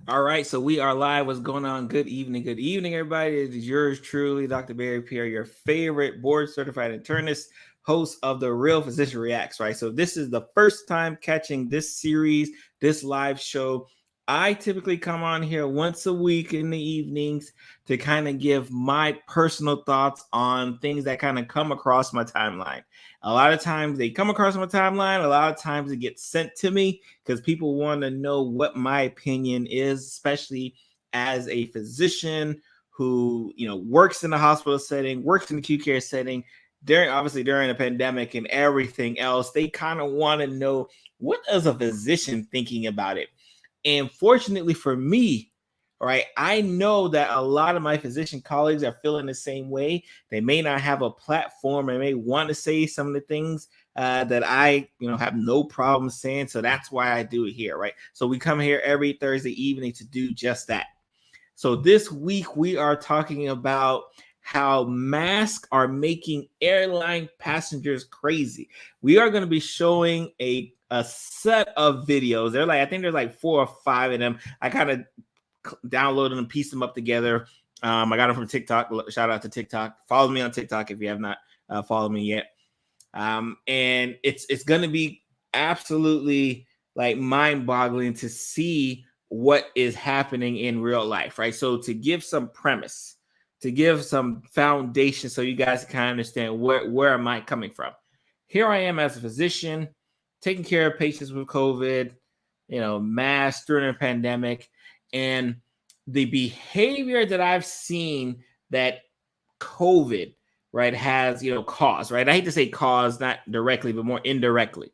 All right, so we are live. What's going on? Good evening, everybody. It is yours truly, Dr. Barry Pierre, your favorite board certified internist, host of the Real Physician Reacts. Right, so this is the first time catching this series, this live show. I typically come on here once a week in the evenings to kind of give my personal thoughts on things that kind of come across my timeline. A lot of times they come across my timeline, a lot of times it gets sent to me because people want to know what my opinion is, especially as a physician who, works in the hospital setting, works in the acute care setting, during a pandemic and everything else. They kind of want to know, what is a physician thinking about it? And fortunately for me, all right, I know that a lot of my physician colleagues are feeling the same way. They may not have a platform. They may want to say some of the things that I, have no problem saying. So that's why I do it here, right? So we come here every Thursday evening to do just that. So this week we are talking about how masks are making airline passengers crazy. We are going to be showing a set of videos. I think there's like 4 or 5 of them. I kind of downloaded them, pieced them up together. I got them from TikTok. Shout out to TikTok. Follow me on TikTok if you have not followed me yet. And it's going to be absolutely like mind-boggling to see what is happening in real life, right? So to give some premise, to give some foundation, so you guys can kind of understand where am I coming from. Here I am as a physician, taking care of patients with COVID, mass during a pandemic, and the behavior that I've seen that COVID, right, has caused, right? I hate to say cause, not directly, but more indirectly.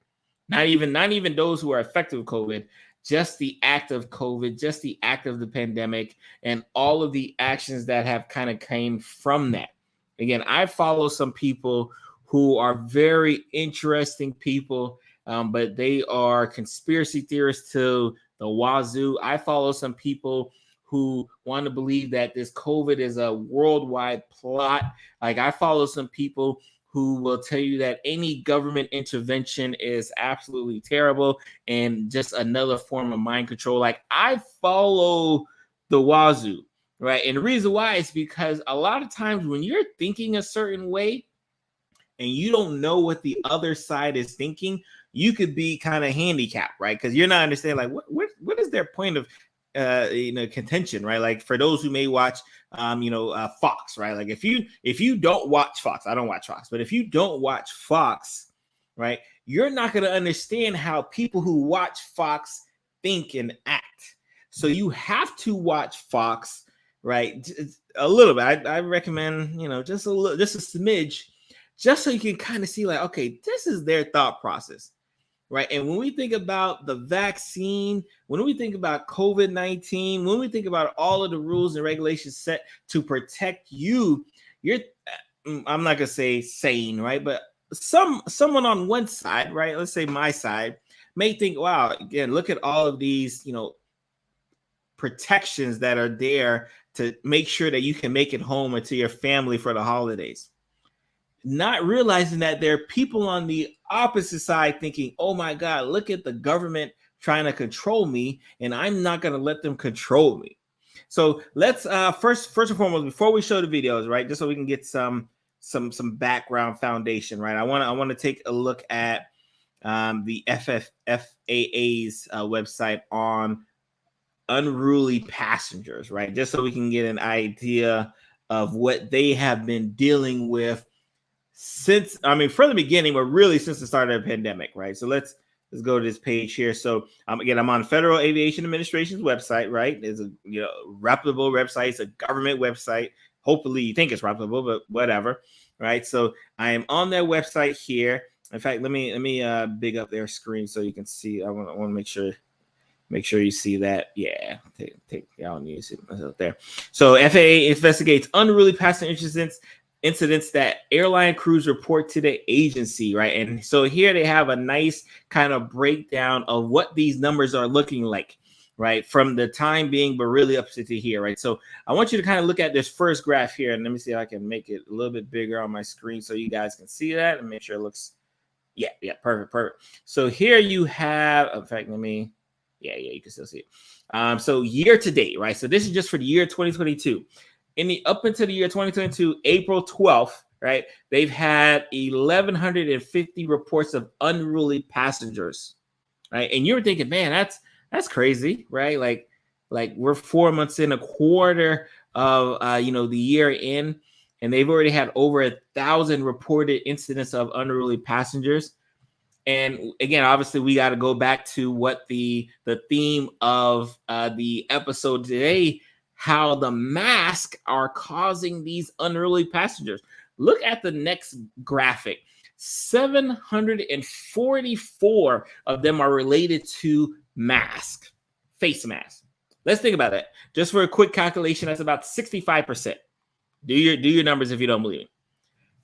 Not even those who are affected with COVID, just the act of COVID, just the act of the pandemic, and all of the actions that have kind of came from that. Again, I follow some people who are very interesting people, but they are conspiracy theorists to the wazoo. I follow some people who want to believe that this COVID is a worldwide plot. Like, I follow some people who will tell you that any government intervention is absolutely terrible and just another form of mind control. Like, I follow the wazoo, right? And the reason why is because a lot of times when you're thinking a certain way and you don't know what the other side is thinking, you could be kind of handicapped, right? Because you're not understanding, like, what is their point of contention, right? Like, for those who may watch Fox, right? Like, if you don't watch Fox, I don't watch Fox, but if you don't watch Fox, right, you're not going to understand how people who watch Fox think and act. So you have to watch Fox, right? A little bit. I recommend, just a little, just a smidge, just so you can kind of see, like, okay, this is their thought process, right? And when we think about the vaccine, when we think about COVID-19, when we think about all of the rules and regulations set to protect you, you're, I'm not gonna say sane, right? But someone on one side, right? Let's say my side, may think, wow, again, look at all of these, protections that are there to make sure that you can make it home or to your family for the holidays, not realizing that there are people on the opposite side thinking, oh my God, look at the government trying to control me, and I'm not going to let them control me. So let's first and foremost, before we show the videos, right, just so we can get some background foundation, right, I want to take a look at the FFAA's website on unruly passengers, right, just so we can get an idea of what they have been dealing with since, from the beginning, but really since the start of the pandemic, right? So let's go to this page here. So again, I'm on Federal Aviation Administration's website, right? It's a reputable website. It's a government website. Hopefully you think it's reputable, but whatever, right? So I am on their website here. In fact, let me big up their screen so you can see. I want to make sure you see that. Yeah, take y'all need to see myself there. So FAA investigates unruly passenger incidents that airline crews report to the agency, right? And so here they have a nice kind of breakdown of what these numbers are looking like, right, from the time being, but really up to here, right? So I want you to kind of look at this first graph here, and let me see if I can make it a little bit bigger on my screen so you guys can see that and make sure it looks, yeah, perfect. So here you have, in fact, let me Yeah, you can still see it. So year to date, right? So this is just for the year 2022. Up until the year 2022, April 12th, right? They've had 1,150 reports of unruly passengers, right? And you're thinking, man, that's crazy, right? Like we're 4 months in, a quarter of the year in, and they've already had over 1,000 reported incidents of unruly passengers. And again, obviously, we got to go back to what the theme of the episode today, how the masks are causing these unruly passengers. Look at the next graphic. 744 of them are related to face mask. Let's think about that. Just for a quick calculation, that's about 65%. Do your numbers if you don't believe it.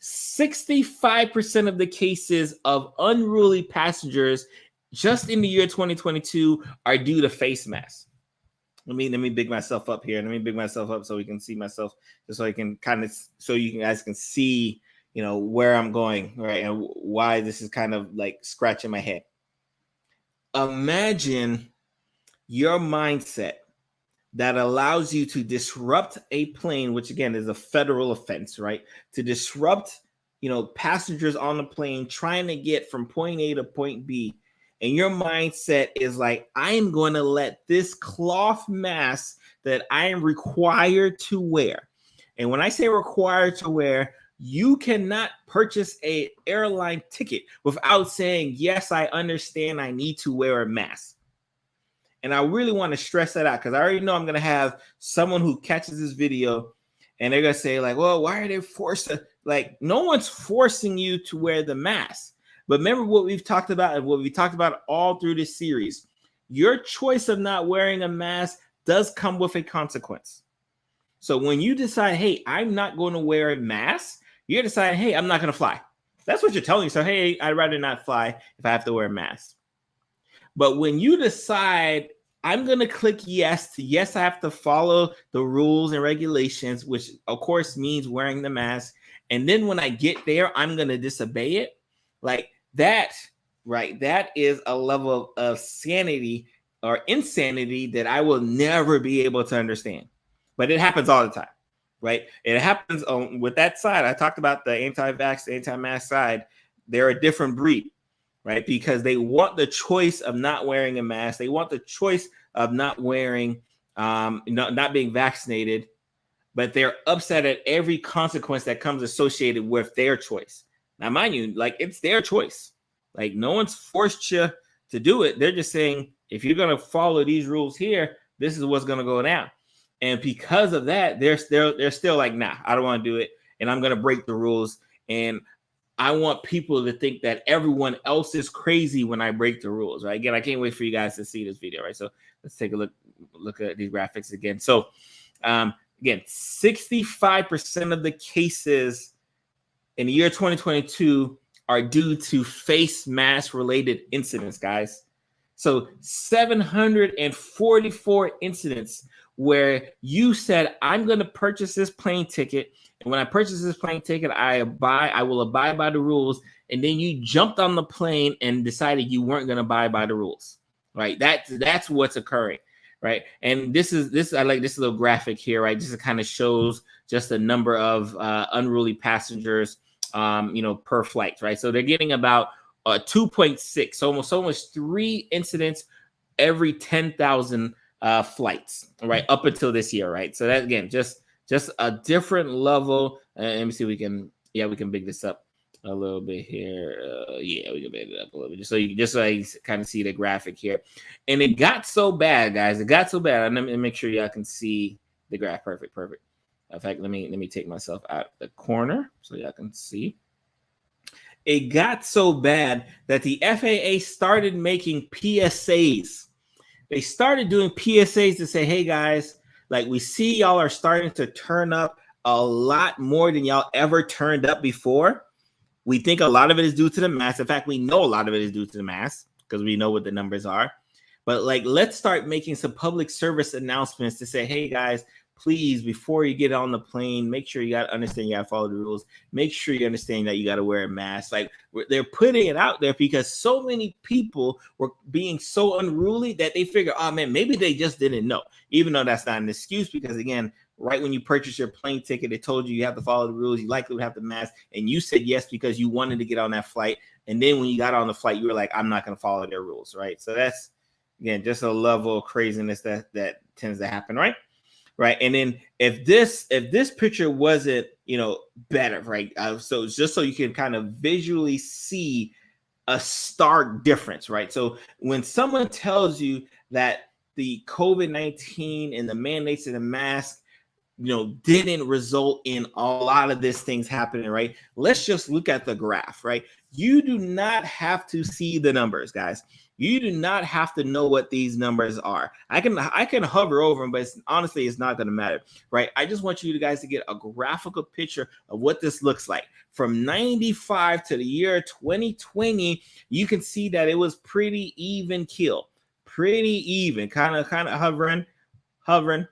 65% of the cases of unruly passengers just in the year 2022 are due to face masks. Let me big myself up here. Let me big myself up so we can see myself, just so I can so you guys can see, where I'm going, right? And why this is kind of like scratching my head. Imagine your mindset that allows you to disrupt a plane, which again is a federal offense, right? To disrupt, passengers on the plane trying to get from point A to point B. And your mindset is like, I am going to let this cloth mask that I am required to wear. And when I say required to wear, you cannot purchase an airline ticket without saying, yes, I understand I need to wear a mask. And I really want to stress that out because I already know I'm going to have someone who catches this video and they're going to say like, well, why are they forced to, like, no one's forcing you to wear the mask. But remember what we've talked about and what we talked about all through this series. Your choice of not wearing a mask does come with a consequence. So when you decide, hey, I'm not going to wear a mask, you're deciding, hey, I'm not going to fly. That's what you're telling yourself. Hey, I'd rather not fly if I have to wear a mask. But when you decide, I'm going to click yes, I have to follow the rules and regulations, which of course means wearing the mask. And then when I get there, I'm going to disobey it. Like that, right? That is a level of sanity or insanity that I will never be able to understand. But it happens all the time, right? It happens with that side. I talked about the anti-vax, anti-mask side. They're a different breed. Right? Because they want the choice of not wearing a mask. They want the choice of not wearing, not being vaccinated, but they're upset at every consequence that comes associated with their choice. Now, mind you, like it's their choice. Like no one's forced you to do it. They're just saying, if you're going to follow these rules here, this is what's going to go down. And because of that, they're still like, nah, I don't want to do it. And I'm going to break the rules. And I want people to think that everyone else is crazy when I break the rules, right? Again, I can't wait for you guys to see this video, right? So let's take a look at these graphics again. So again, 65% of the cases in the year 2022 are due to face mask related incidents, guys. So 744 incidents where you said, I'm going to purchase this plane ticket. And when I purchase this plane ticket, I will abide by the rules. And then you jumped on the plane and decided you weren't going to abide by the rules, right? That's what's occurring, right? And I like this little graphic here, right? Just kind of shows just the number of unruly passengers, per flight, right? So they're getting about 2.6, almost 3 incidents every 10,000 flights, right? Up until this year, right? So that again, just a different level. Let me see, we can big this up a little bit here. We can big it up a little bit just so I kind of see the graphic here. And it got so bad, guys. It got so bad. And let me make sure y'all can see the graph. Perfect. In fact, let me take myself out the corner so y'all can see. It got so bad that the FAA started making PSAs. They started doing PSAs to say, hey guys, like we see y'all are starting to turn up a lot more than y'all ever turned up before. We think a lot of it is due to the mask. In fact, we know a lot of it is due to the mask because we know what the numbers are. But like, let's start making some public service announcements to say, hey guys, please, before you get on the plane, make sure you got to understand you got to follow the rules. Make sure you understand that you got to wear a mask. Like, they're putting it out there because so many people were being so unruly that they figure, oh man, maybe they just didn't know, even though that's not an excuse, because again, right when you purchase your plane ticket, it told you have to follow the rules. You likely would have to mask, and you said yes because you wanted to get on that flight. And then when you got on the flight, you were like, I'm not going to follow their rules, right? So that's, again, just a level of craziness that tends to happen, right? Right. And then if this picture wasn't, better, right? So just so you can kind of visually see a stark difference, right? So when someone tells you that the COVID-19 and the mandates of the mask, didn't result in a lot of these things happening, right? Let's just look at the graph, right? You do not have to see the numbers, guys. You do not have to know what these numbers are. I can hover over them, but honestly, it's not going to matter, right? I just want you guys to get a graphical picture of what this looks like. From 95 to the year 2020, you can see that it was pretty even kill, pretty even, kind of hovering.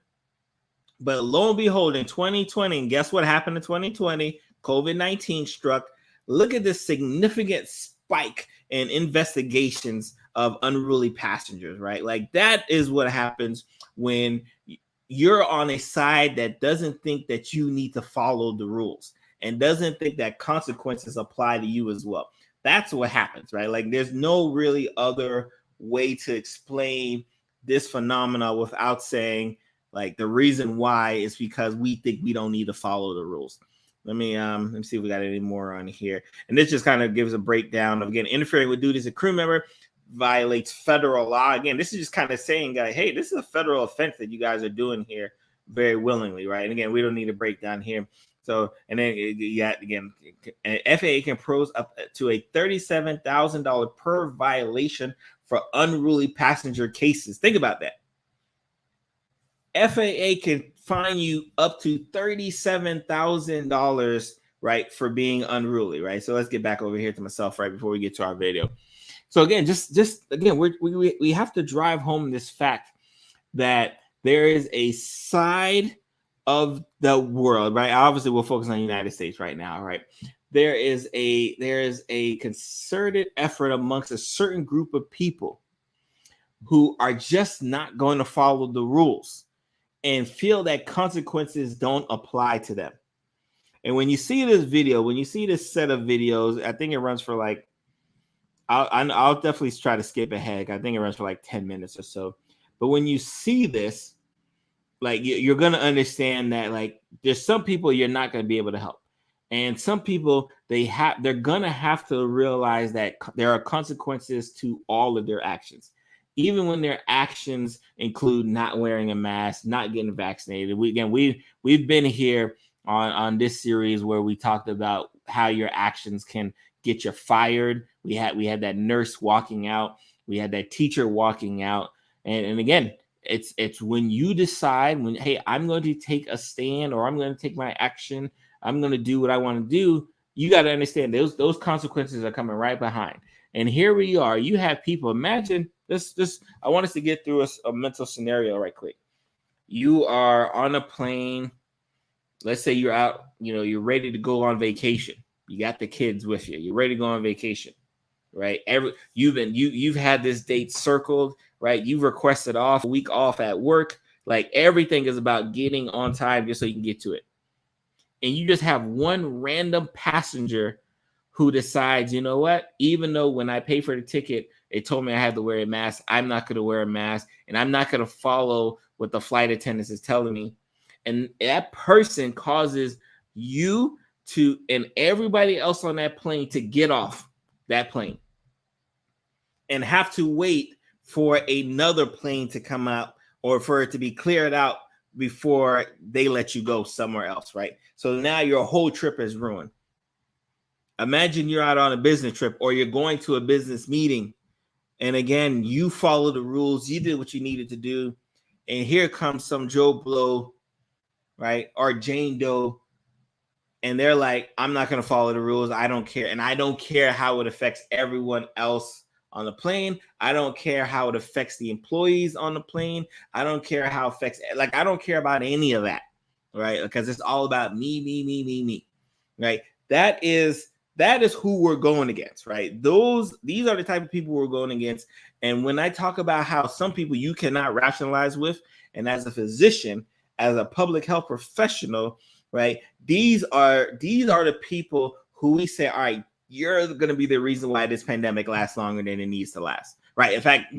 But lo and behold, in 2020, and guess what happened in 2020? COVID-19 struck. Look at this significant spike in investigations of unruly passengers, right? Like, that is what happens when you're on a side that doesn't think that you need to follow the rules and doesn't think that consequences apply to you as well. That's what happens, right? Like, there's no really other way to explain this phenomena without saying, like, the reason why is because we think we don't need to follow the rules. Let me see if we got any more on here. And this just kind of gives a breakdown of, again, interfering with duties of crew member violates federal law. Again, this is just kind of saying, hey, this is a federal offense that you guys are doing here very willingly, right? And again, we don't need a breakdown here. So, and then again, FAA can impose up to a $37,000 per violation for unruly passenger cases. Think about that. FAA can fine you up to $37,000, right, for being unruly, right? So let's get back over here to myself, right, before we get to our video. So again, just again, we have to drive home this fact that there is a side of the world, right? Obviously, we'll focus on the United States right now, right? There is a concerted effort amongst a certain group of people who are just not going to follow the rules and feel that consequences don't apply to them. And when you see this video, when you see this set of videos, I think it runs for like, I'll definitely try to skip ahead. I think it runs for like 10 minutes or so. But when you see this, like, you're going to understand that, like, there's some people you're not going to be able to help. And some people, they're going to have to realize that there are consequences to all of their actions. Even when their actions include not wearing a mask, not getting vaccinated. We've been here on this series where we talked about how your actions can get you fired. We had that nurse walking out. We had that teacher walking out. And again, it's when you decide, hey, I'm going to take a stand, or I'm going to take my action, I'm going to do what I want to do. You got to understand those consequences are coming right behind. And here we are. You have people. Imagine this. I want us to get through a mental scenario right quick. You are on a plane. Let's say you're out. You're ready to go on vacation. You got the kids with you. You're ready to go on vacation, right? You've had this date circled, right? You've requested off a week off at work. Like, everything is about getting on time just so you can get to it. And you just have one random passenger who decides, you know what, even though when I pay for the ticket, it told me I had to wear a mask, I'm not going to wear a mask, and I'm not going to follow what the flight attendants is telling me. And that person causes you and everybody else on that plane to get off that plane and have to wait for another plane to come out or for it to be cleared out before they let you go somewhere else, right? So now your whole trip is ruined. Imagine you're out on a business trip, or you're going to a business meeting, and again, you follow the rules, you did what you needed to do, and here comes some Joe Blow, right, or Jane Doe, and they're like, I'm not going to follow the rules, I don't care, and I don't care how it affects everyone else on the plane. I don't care how it affects the employees on the plane. I don't care how it affects, like, I don't care about any of that, right? Because it's all about me, right? That is who we're going against, right? These are the type of people we're going against. And when I talk about how some people you cannot rationalize with, and as a physician, as a public health professional, right? These are the people who we say, all right, you're going to be the reason why this pandemic lasts longer than it needs to last, right? In fact,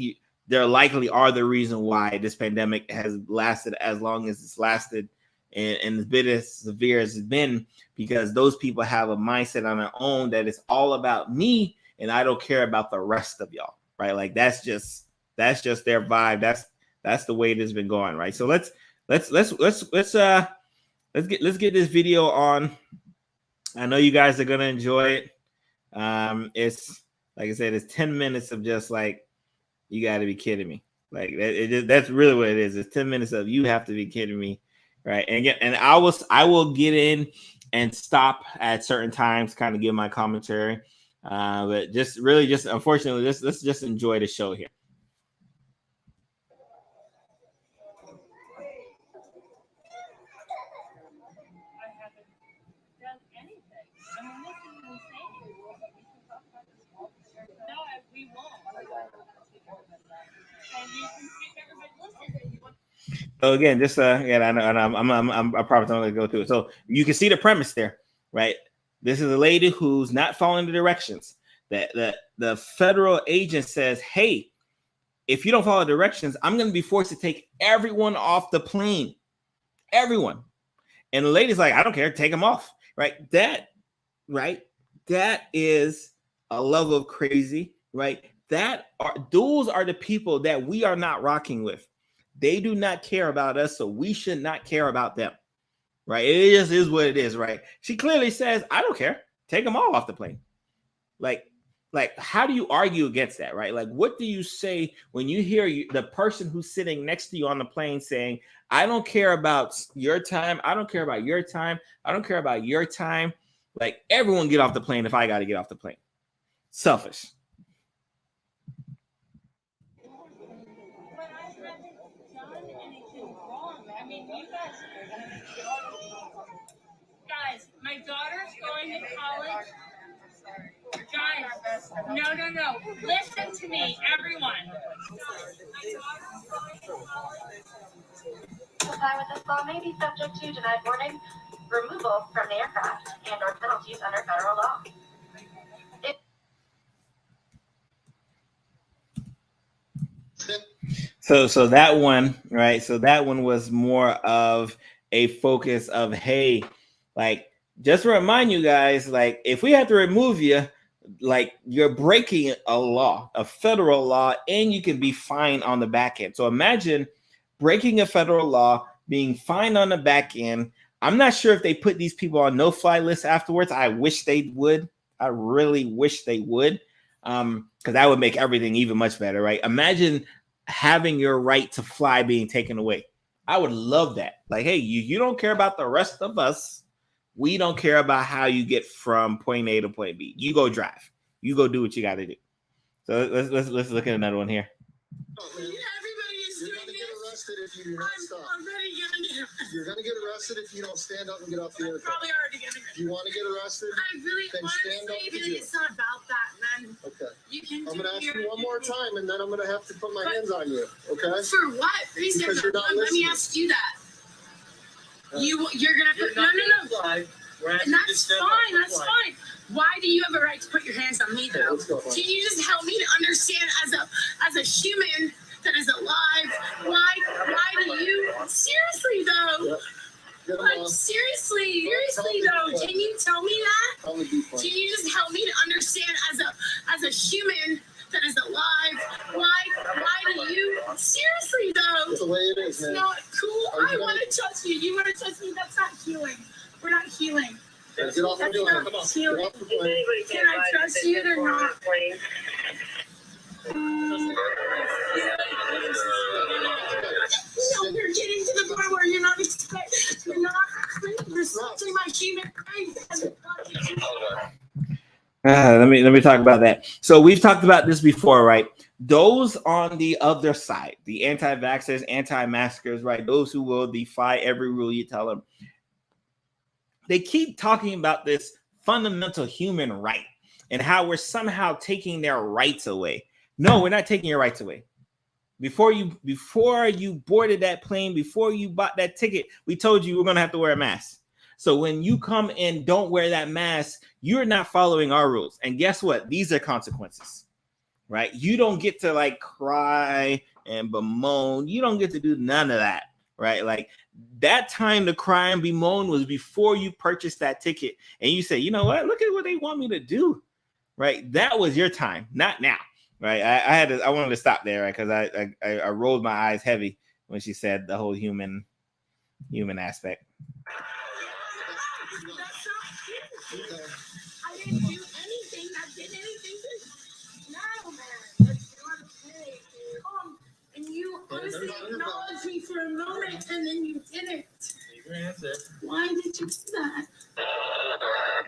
there likely are the reason why this pandemic has lasted as long as it's lasted and as bit as severe as it's been, because those people have a mindset on their own that it's all about me and I don't care about the rest of y'all, right? Like that's just their vibe. That's the way it has been going, right? So let's get this video on. I know you guys are gonna enjoy it. It's like I said, it's 10 minutes of just like, you got to be kidding me. Like that's really what it is. It's 10 minutes of you have to be kidding me, right? And again, and I will get in and stop at certain times, kind of give my commentary. But just unfortunately, let's just enjoy the show here. So again, just again, I know, and I'm probably not going to go through it. So you can see the premise there, right? This is a lady who's not following the directions. That the federal agent says, "Hey, if you don't follow directions, I'm going to be forced to take everyone off the plane, everyone." And the lady's like, "I don't care, take them off." Right? That is a level of crazy, right? Those are the people that we are not rocking with. They do not care about us, so we should not care about them, right? It just is what it is, right? She clearly says, "I don't care. Take them all off the plane." Like, how do you argue against that, right? Like, what do you say when you hear the person who's sitting next to you on the plane saying, "I don't care about your time. I don't care about your time. I don't care about your time. Like, everyone get off the plane if I got to get off the plane." Selfish. Guys, my daughter's going to college. Guys, no. Listen to me, everyone. Comply with this law may be subject to denied boarding, removal from the aircraft, and/or penalties under federal law. So that one, right? So that one was more of a focus of, hey, like, just to remind you guys, like, if we have to remove you, like, you're breaking a law, a federal law, and you can be fined on the back end. So imagine breaking a federal law, being fined on the back end. I'm not sure if they put these people on no-fly lists afterwards. I wish they would. I really wish they would, because that would make everything even much better, right? Imagine having your right to fly being taken away. I would love that. Like, hey, you don't care about the rest of us. We don't care about how you get from point A to point B. You go drive. You go do what you got to do. So let's look at another one here. If you do not stop. You're going to get arrested if you don't stand up and get off the aircraft. Probably already getting If you want to get arrested, then stand up and do it. It's not about that, man. Okay. I'm going to ask you one more time, and then I'm going to have to put my hands on you. Okay? For what reason? Because you're not Let me listening. ask you that. You're going to put... No. And that's fine. That's fine. Why do you have a right to put your hands on me, though? Can you just help me to understand as a human that is alive? Why do you seriously though? Like seriously though, can you tell me that? Can you just help me to understand as a human that is alive? Why do you seriously though? That's the way it is, man. It's not cool. I want to touch you. You want to touch me? That's not healing. We're not healing. Get off the plane. Come on. Healing. Get off the plane. Can I trust you or not? No, you're getting to the point where you're not respecting my human brain. Let me talk about that. So we've talked about this before, right? Those on the other side, the anti-vaxxers, anti-maskers, right? Those who will defy every rule you tell them. They keep talking about this fundamental human right and how we're somehow taking their rights away. No, we're not taking your rights away. Before you boarded that plane, before you bought that ticket, we told you we're gonna have to wear a mask. So when you come and don't wear that mask, you're not following our rules. And guess what? These are consequences, right? You don't get to like cry and bemoan. You don't get to do none of that, right? Like that time to cry and bemoan was before you purchased that ticket. And you say, you know what? Look at what they want me to do, right? That was your time, not now, right? I wanted to stop there, right? Because I rolled my eyes heavy when she said the whole human aspect. That's not cute. I didn't do anything that did anything to. No, man. That's not okay. And you honestly acknowledged me for a moment, and then you didn't. Why did you do that?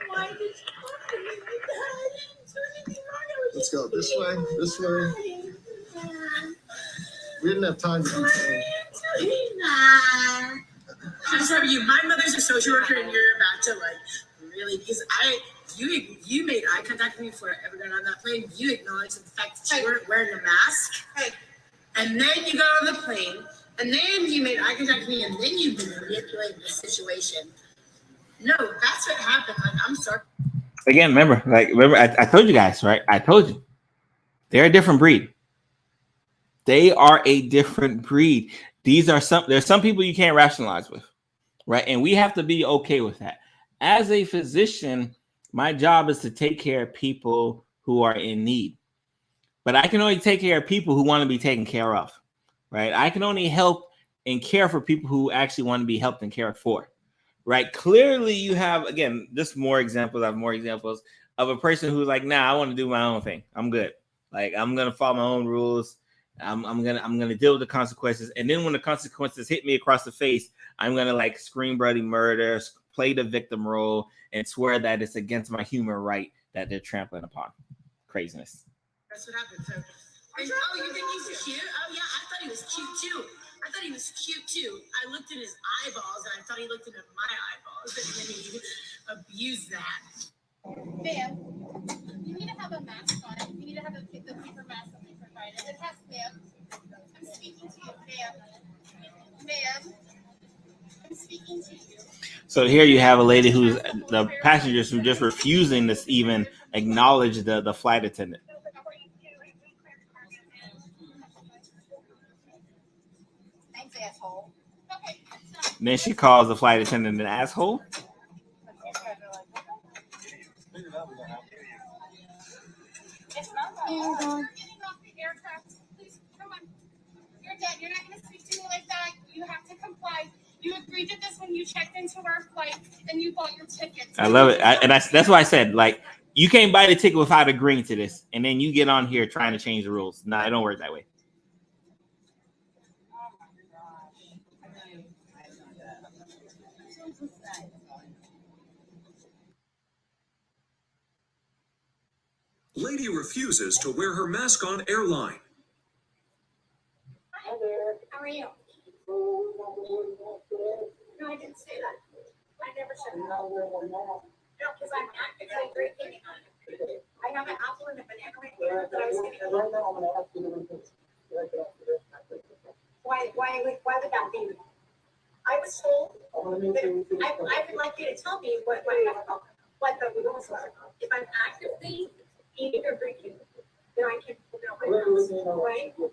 Why did you talk to me like that? I didn't do anything wrong. I was Let's just go this way, this way. crying. We didn't have time to be Why are you doing that? I'm sorry, you. My mother's a social worker, and you're about to like really because you made eye contact with me before I ever got on that plane. You acknowledged the fact that you weren't wearing a mask, and then you got on the plane, and then you made eye contact with me, and then you manipulated the situation. No, that's what happened. Like, I'm sorry. Again, remember, I told you guys, right? I told you they're a different breed. They are a different breed. There's some people you can't rationalize with, right? And we have to be okay with that. As a physician, my job is to take care of people who are in need. But I can only take care of people who want to be taken care of, right? I can only help and care for people who actually want to be helped and cared for, right? Clearly, you have, again, just more examples. I have more examples of a person who's like, nah, I want to do my own thing. I'm good. Like, I'm going to follow my own rules. I'm gonna deal with the consequences, and then when the consequences hit me across the face, I'm gonna like scream bloody murder, play the victim role, and swear that it's against my human right that they're trampling upon. Craziness. That's what happened. So, you think he's cute? Oh yeah, I thought he was cute too. I looked at his eyeballs, and I thought he looked into my eyeballs, and then he abused that. Ma'am, you need to have a mask on. You need to have the paper mask that they provided. It has, ma'am. I'm speaking to you, ma'am. Ma'am, I'm speaking to you. So here you have a lady who's the passengers who just refusing to even acknowledge the flight attendant. Thanks, asshole. Okay. And then she calls the flight attendant an asshole. You're getting off the aircraft. Please, come on. You're done. You're not going to speak to me like that. You have to comply. You agreed to this when you checked into our flight and you bought your tickets. I love it. And that's why I said, like, you can't buy the ticket without agreeing to this. And then you get on here trying to change the rules. No, it don't work that way. Lady refuses to wear her mask on airline. Hi, there. How are you? No, I didn't say that. I never said that. No, because I'm actively drinking. I have an apple and a banana right here that I was going to eat. Why would that be? I was told, I would like you to tell me what the rules are. If I'm actively eating or drinking, then I can put out my mask, right? So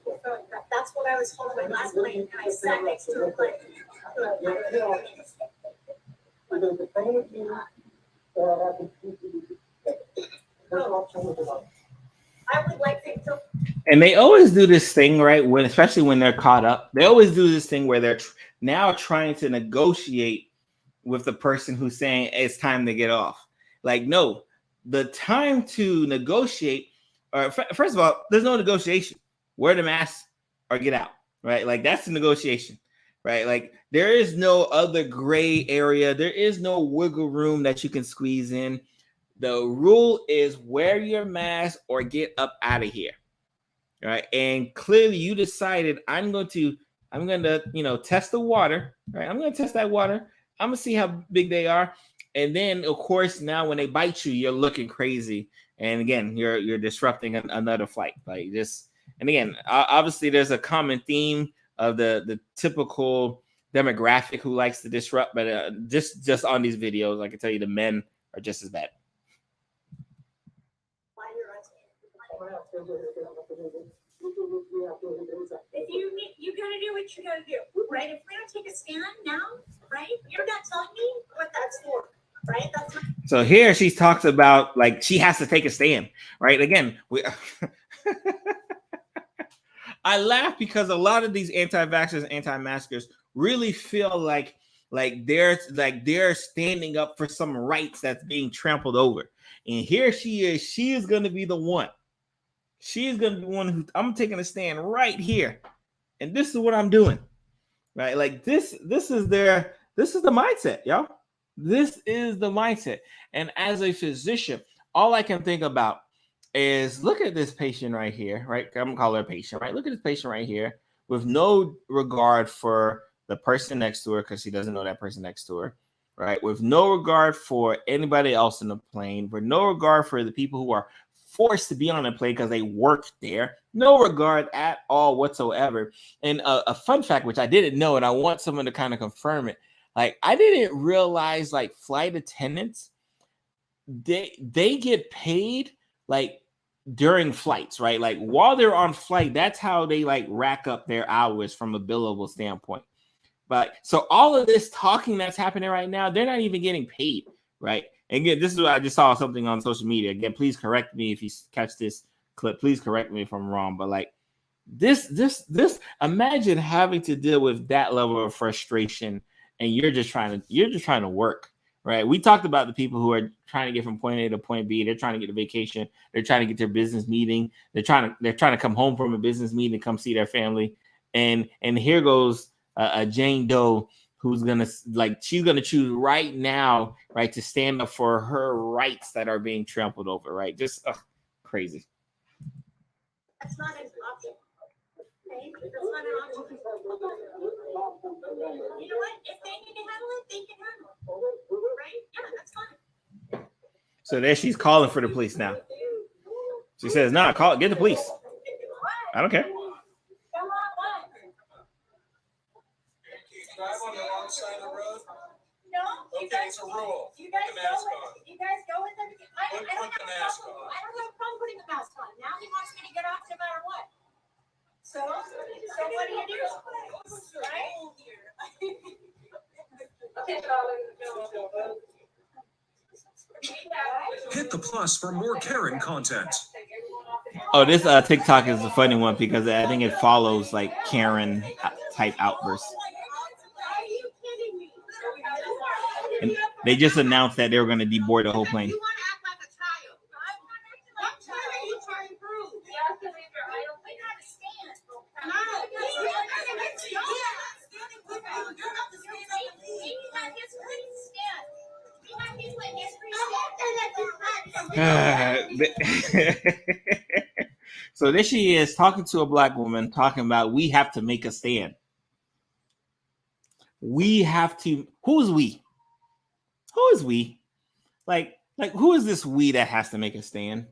that's what I was told my last plane, and I sat next to a plane. I would like to. And they always do this thing, right? Especially when they're caught up, they always do this thing where they're now trying to negotiate with the person who's saying it's time to get off. Like, no, the time to negotiate, or first of all, there's no negotiation. Wear the mask or get out, right? Like, that's the negotiation, right? Like, there is no other gray area. There is no wiggle room that you can squeeze in. The rule is wear your mask or get up out of here. Right. And clearly you decided I'm going to, test the water. Right. I'm going to test that water. I'm going to see how big they are. And then, of course, now when they bite you, you're looking crazy. And again, you're disrupting another flight. Like this. And again, obviously, there's a common theme of the typical demographic who likes to disrupt. But just on these videos, I can tell you the men are just as bad. If you gotta do what you gotta do, right? If we don't take a stand now, right? You're not telling me what that's for, right? That's not. So here she talks about like she has to take a stand, right? Again, I laugh because a lot of these anti-vaxxers, anti-maskers really feel like they're standing up for some rights that's being trampled over. And here she is. She is going to be the one. She is going to be the one who I'm taking a stand right here. And this is what I'm doing. Right? Like this is the mindset, y'all. This is the mindset. And as a physician, all I can think about is look at this patient right here, right? I'm gonna call her a patient, right? Look at this patient right here with no regard for the person next to her because she doesn't know that person next to her, right? With no regard for anybody else in the plane, with no regard for the people who are forced to be on the plane because they work there, no regard at all whatsoever. And a fun fact, which I didn't know, and I want someone to kind of confirm it, like I didn't realize like flight attendants, they get paid like during flights, right? Like while they're on flight, that's how they like rack up their hours from a billable standpoint. But so all of this talking that's happening right now, they're not even getting paid, right? And again, this is what I just saw something on social media. Again, please correct me if you catch this clip. Please correct me if I'm wrong. But like this, imagine having to deal with that level of frustration, and you're just trying to work. Right. We talked about the people who are trying to get from point A to point B. They're trying to get a vacation. They're trying to get their business meeting. They're trying to come home from a business meeting and come see their family. And here goes a Jane Doe who's she's gonna choose right now, right, to stand up for her rights that are being trampled over. Right. Just crazy. That's not an option. Okay? That's not an option. You know what? If they can handle it, they can handle it. Right? Yeah, that's fine. So there she's calling for the police now. She says, "Nah, get the police. I don't care." Drive on the wrong side of the road. No. Okay, it's a rule. You guys Put the mask on. You guys go with them. I don't have Put the mask on. I don't have a problem putting the mask on. Now he wants me to get off no matter what. So what do you do? Right? Hit the plus for more Karen content. Oh, this TikTok is a funny one because I think it follows like Karen type outbursts. And they just announced that they were going to deboard the whole plane. You want to act like a child. What child are you trying to prove? You have to stand. So there she is talking to a black woman, talking about we have to make a stand. We have to. Who is we? Who is we? Like who is this we that has to make a stand?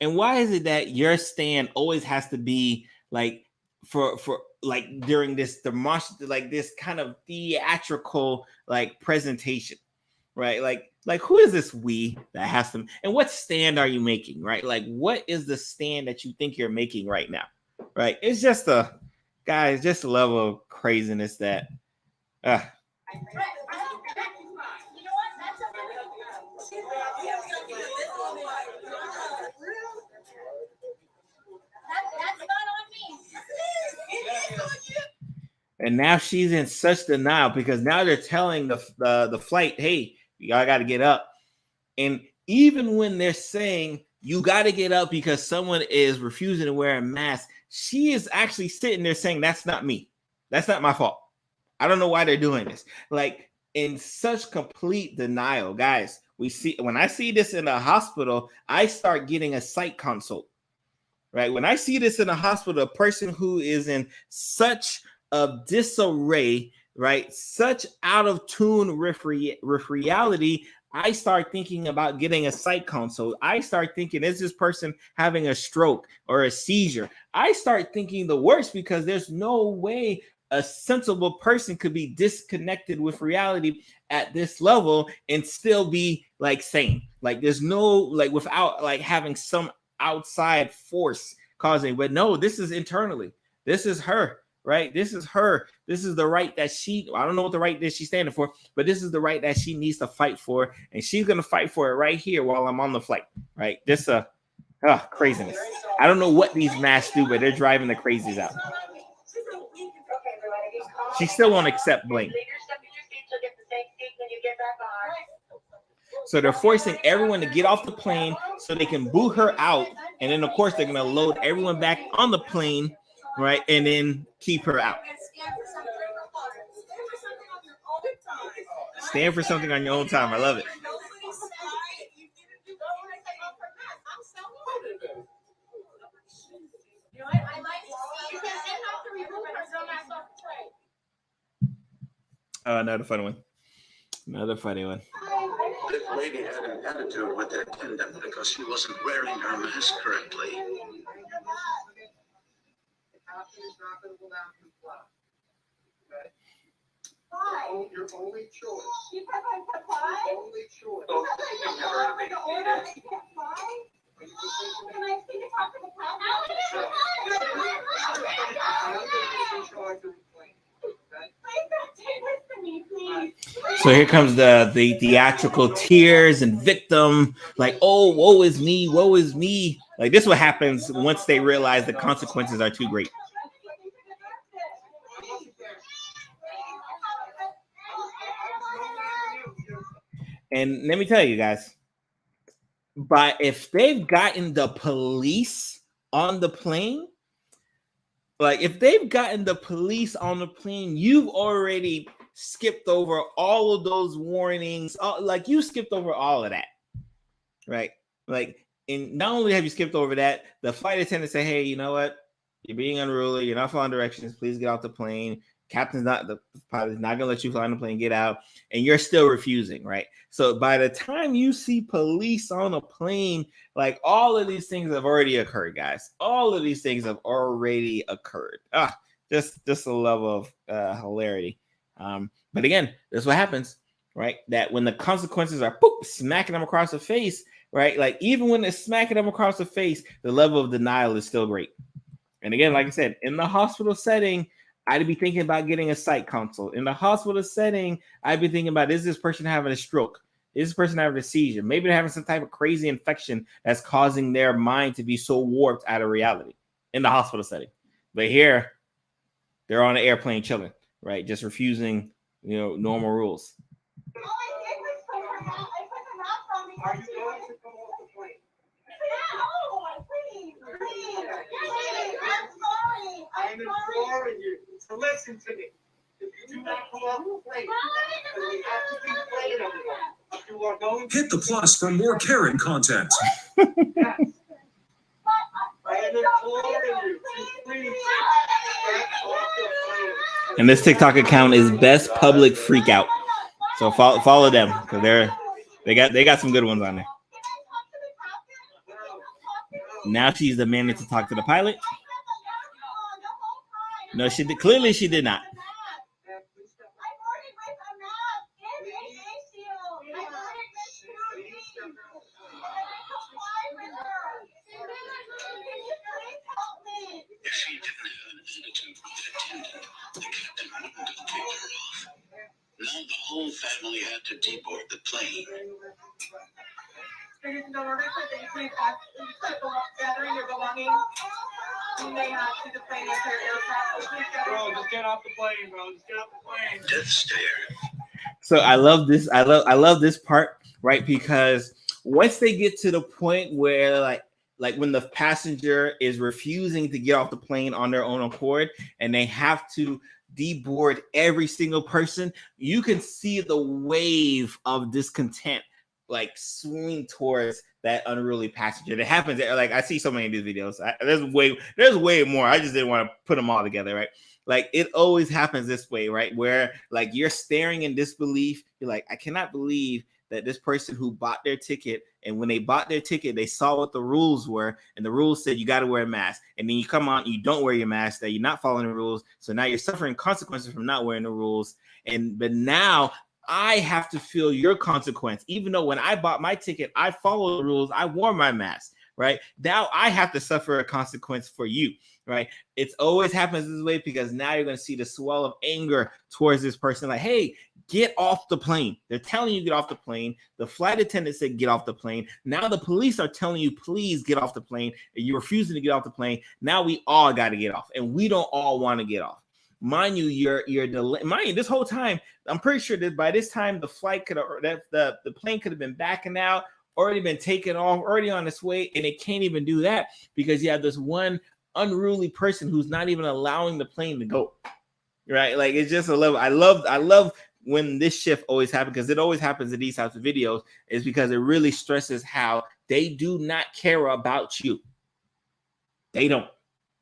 And why is it that your stand always has to be like for like during this demonstration, like this kind of theatrical like presentation, right? Like who is this we that has to, and what stand are you making, right? Like what is the stand that you think you're making right now, right? It's just a level of craziness that and now she's in such denial because now they're telling the flight, hey, y'all got to get up. And even when they're saying you got to get up because someone is refusing to wear a mask, she is actually sitting there saying, that's not me. That's not my fault. I don't know why they're doing this. Like, in such complete denial, guys. When I see this in a hospital, I start getting a psych consult. Right? When I see this in a hospital, a person who is in such a disarray, right? Such out of tune with reality, I start thinking about getting a psych consult. I start thinking, is this person having a stroke or a seizure? I start thinking the worst because there's no way a sensible person could be disconnected with reality at this level and still be like sane. Like there's no, like without like having some outside force causing, but no, this is internally. This is her, right? This is her. This is the right that I don't know what the right that she's standing for, but this is the right that she needs to fight for, and she's gonna fight for it right here while I'm on the flight, right? This craziness. I don't know what these masks do, but they're driving the crazies out. She still won't accept blame. So they're forcing everyone to get off the plane so they can boot her out. And then, of course, they're going to load everyone back on the plane, right? And then keep her out. Stand for something on your own time. I love it. Oh, another funny one. Another funny one. This lady had an attitude with the attendant because she wasn't wearing her mask correctly. Why? Your only choice. You said I could fly? Only choice. You said that you were the order to get fly? Can I speak to talk to the So here comes the theatrical tears and victim, like, oh, woe is me, woe is me. Like this is what happens once they realize the consequences are too great. And let me tell you guys, but if they've gotten the police on the plane, like if they've gotten the police on the plane, you've already skipped over all of those warnings. Like you skipped over all of that, right? Like, and not only have you skipped over that, the flight attendant say, hey, you know what? You're being unruly. You're not following directions. Please get off the plane. The pilot's not gonna let you fly on the plane, get out, and you're still refusing, right? So by the time you see police on a plane, like all of these things have already occurred, guys. All of these things have already occurred. Just a level of hilarity. But again, that's what happens, right? That when the consequences are smacking them across the face, right? Like even when they're smacking them across the face, the level of denial is still great. And again, like I said, in the hospital setting, I'd be thinking about getting a psych consult. In the hospital setting, I'd be thinking about, is this person having a stroke? Is this person having a seizure? Maybe they're having some type of crazy infection that's causing their mind to be so warped out of reality in the hospital setting. But here, they're on an airplane chilling, right? Just refusing, normal rules. All I did was put her mask. I put the mask on because Are you going to come off the plane? No, please. I'm sorry. I'm imploring you to listen to me. If you do not come off the plane, then we have to keep playing everyone. You are going to Hit the plus for more Karen content. yes. I am imploring you to please get off the plane. And this TikTok account is Best Public Freakout. So follow them because they got some good ones on there. Now she's demanding to talk to the pilot. No, she did. Clearly, she did not. If she didn't have an attitude with the attendant, the captain wouldn't have kicked her off. Now the whole family had to deboard the plane. Bro, just get off the plane, bro. Just get off the plane. Death stare. So I love this. I love this part, right? Because once they get to the point where like when the passenger is refusing to get off the plane on their own accord, and they have to deboard every single person, you can see the wave of discontent like swing towards that unruly passenger. That happens. Like I see so many of these videos. There's way more. I just didn't want to put them all together, right? Like it always happens this way, right? Where like you're staring in disbelief. You're like, I cannot believe that this person who bought their ticket, and when they bought their ticket, they saw what the rules were, and the rules said you got to wear a mask, and then you come on, you don't wear your mask, that you're not following the rules, so now you're suffering consequences from not wearing the rules, but now I have to feel your consequence, even though when I bought my ticket, I followed the rules, I wore my mask, right? Now I have to suffer a consequence for you, right? It's always happens this way because now you're going to see the swell of anger towards this person, like, hey, get off the plane. They're telling you get off the plane. The flight attendant said get off the plane. Now the police are telling you please get off the plane, and you're refusing to get off the plane. Now we all got to get off, and we don't all want to get off. Mind you, you're delayed. Mind you, this whole time, I'm pretty sure that by this time the flight could have the plane could have been backing out, already been taken off, already on its way, and it can't even do that because you have this one unruly person who's not even allowing the plane to go. Right? Like it's just a level. I love when this shift always happens, because it always happens in these types of videos, is because it really stresses how they do not care about you. They don't.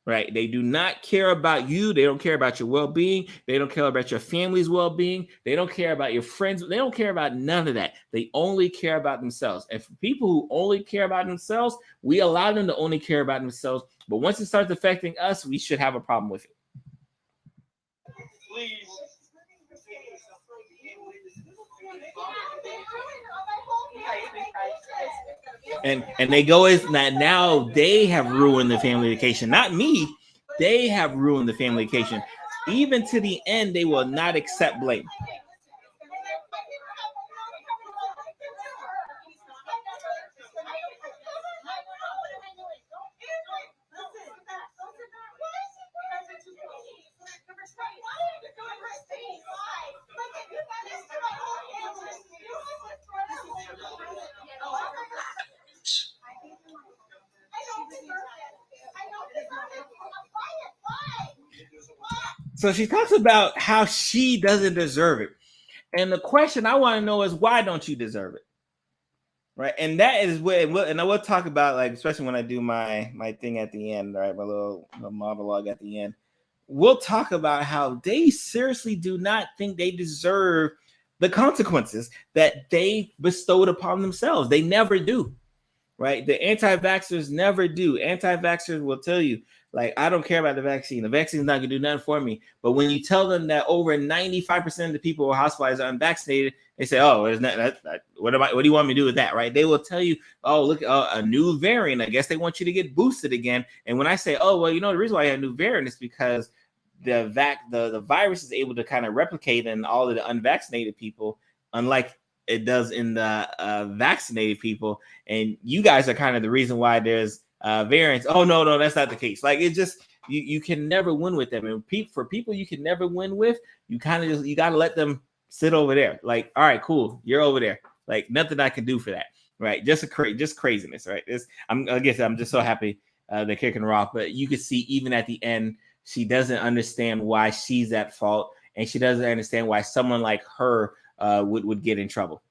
Right? They do not care about you. They don't care about your well-being. They don't care about your family's well-being. They don't care about your friends. They don't care about none of that. They only care about themselves. And for people who only care about themselves, we allow them to only care about themselves. But once it starts affecting us, we should have a problem with it. Please. And they go is that now they have ruined the family vacation, not me. They have ruined the family vacation. Even to the end, they will not accept blame. So she talks about how she doesn't deserve it. And the question I want to know is, why don't you deserve it? Right. And that is what, and I will talk about, like, especially when I do my thing at the end, right? My little monologue at the end. We'll talk about how they seriously do not think they deserve the consequences that they bestowed upon themselves. They never do. Right? The anti-vaxxers never do. Anti-vaxxers will tell you, like, I don't care about the vaccine. The vaccine is not going to do nothing for me. But when you tell them that over 95% of the people who are hospitalized are unvaccinated, they say, oh, there's not, what do you want me to do with that? Right? They will tell you, oh, look, a new variant. I guess they want you to get boosted again. And when I say, oh, well, you know, the reason why I have a new variant is because the virus is able to kind of replicate in all of the unvaccinated people, unlike it does in the vaccinated people. And you guys are kind of the reason why there's variants. Oh, no, that's not the case. Like, it just, you can never win with them. And for people you can never win with, you kind of just, you got to let them sit over there. Like, all right, cool, you're over there. Like, nothing I can do for that. Right? Just craziness. Right? I guess I'm just so happy they're kicking her off. But you can see even at the end, she doesn't understand why she's at fault, and she doesn't understand why someone like her would get in trouble.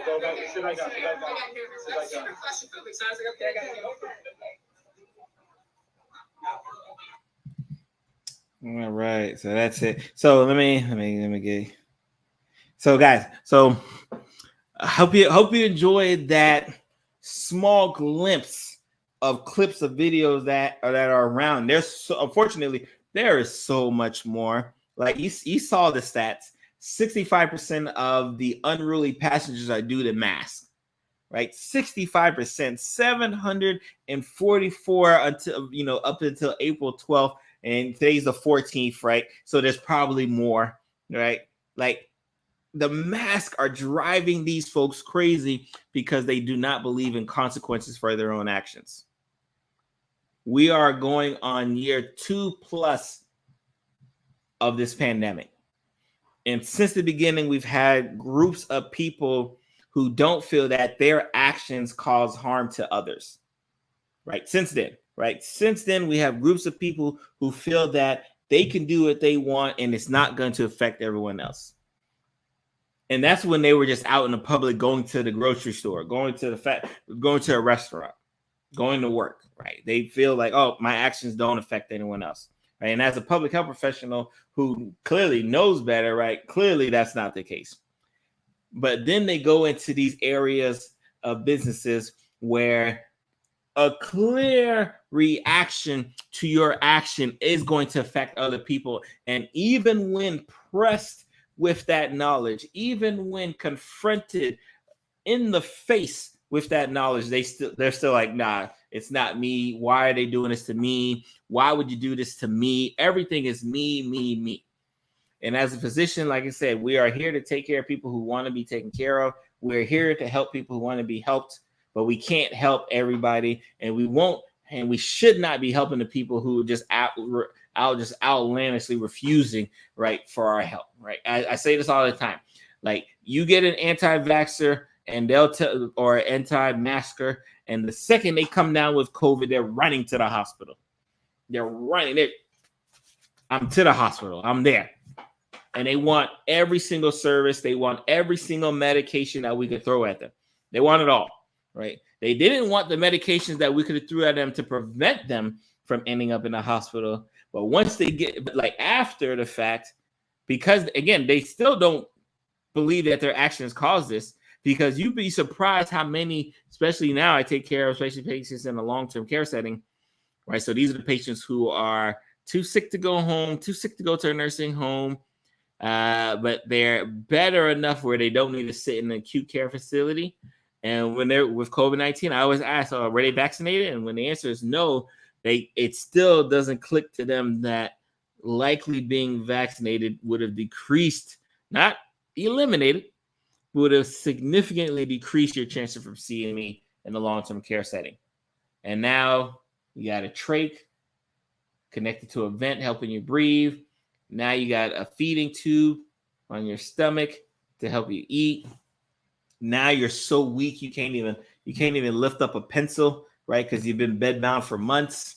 Go back. Sit back down. All right, so that's it. So let me get. So guys, so I hope you enjoyed that small glimpse of clips of videos that are around. Unfortunately, there is so much more. Like you saw the stats. 65% of the unruly passengers are due to masks, right? 65%, 744 until, up until April 12th, and today's the 14th, right? So there's probably more, right? Like, the masks are driving these folks crazy because they do not believe in consequences for their own actions. We are going on year 2+ of this pandemic. And since the beginning, we've had groups of people who don't feel that their actions cause harm to others. Right? Since then, we have groups of people who feel that they can do what they want and it's not going to affect everyone else. And that's when they were just out in the public, going to the grocery store, going to a restaurant, going to work, right? They feel like, oh, my actions don't affect anyone else, right? And as a public health professional who clearly knows better, right? Clearly that's not the case. But then they go into these areas of businesses where a clear reaction to your action is going to affect other people. And even when pressed with that knowledge, even when confronted in the face with that knowledge, they're still like, nah, it's not me. Why are they doing this to me? Why would you do this to me? Everything is me, me, me. And as a physician, like I said, we are here to take care of people who want to be taken care of. We're here to help people who want to be helped, but we can't help everybody, and we won't, and we should not be helping the people who just just outlandishly refusing, right, for our help, right? I say this all the time. Like, you get an anti-vaxxer and they'll tell, or anti-masker, and the second they come down with COVID, they're running to the hospital. I'm to the hospital. I'm there. And they want every single service. They want every single medication that we could throw at them. They want it all, right? They didn't want the medications that we could have threw at them to prevent them from ending up in the hospital. But once they get, like, after the fact, because, again, they still don't believe that their actions caused this, because you'd be surprised how many, especially now, I take care of, especially patients in a long-term care setting, right? So these are the patients who are too sick to go home, too sick to go to a nursing home, but they're better enough where they don't need to sit in an acute care facility. And when they're with COVID-19, I always ask, were they vaccinated? And when the answer is no, it still doesn't click to them that likely being vaccinated would have decreased, not eliminated, would have significantly decreased your chances from seeing me in the long-term care setting. And now you got a trach connected to a vent helping you breathe. Now you got a feeding tube on your stomach to help you eat. Now you're so weak you can't even lift up a pencil, right? Because you've been bedbound for months,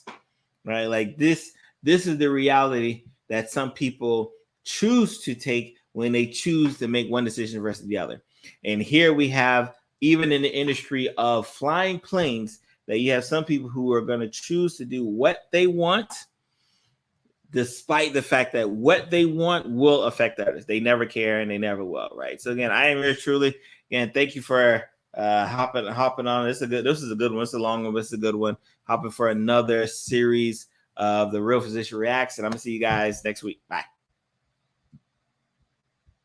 right? Like this is the reality that some people choose to take when they choose to make one decision versus the other. And here we have, even in the industry of flying planes, that you have some people who are going to choose to do what they want, despite the fact that what they want will affect others. They never care and they never will, right? So again, I am yours truly. Again, thank you for hopping on. This is a good one. It's a long one, but it's a good one. Hopping for another series of the Real Physician Reacts, and I'm gonna see you guys next week. Bye.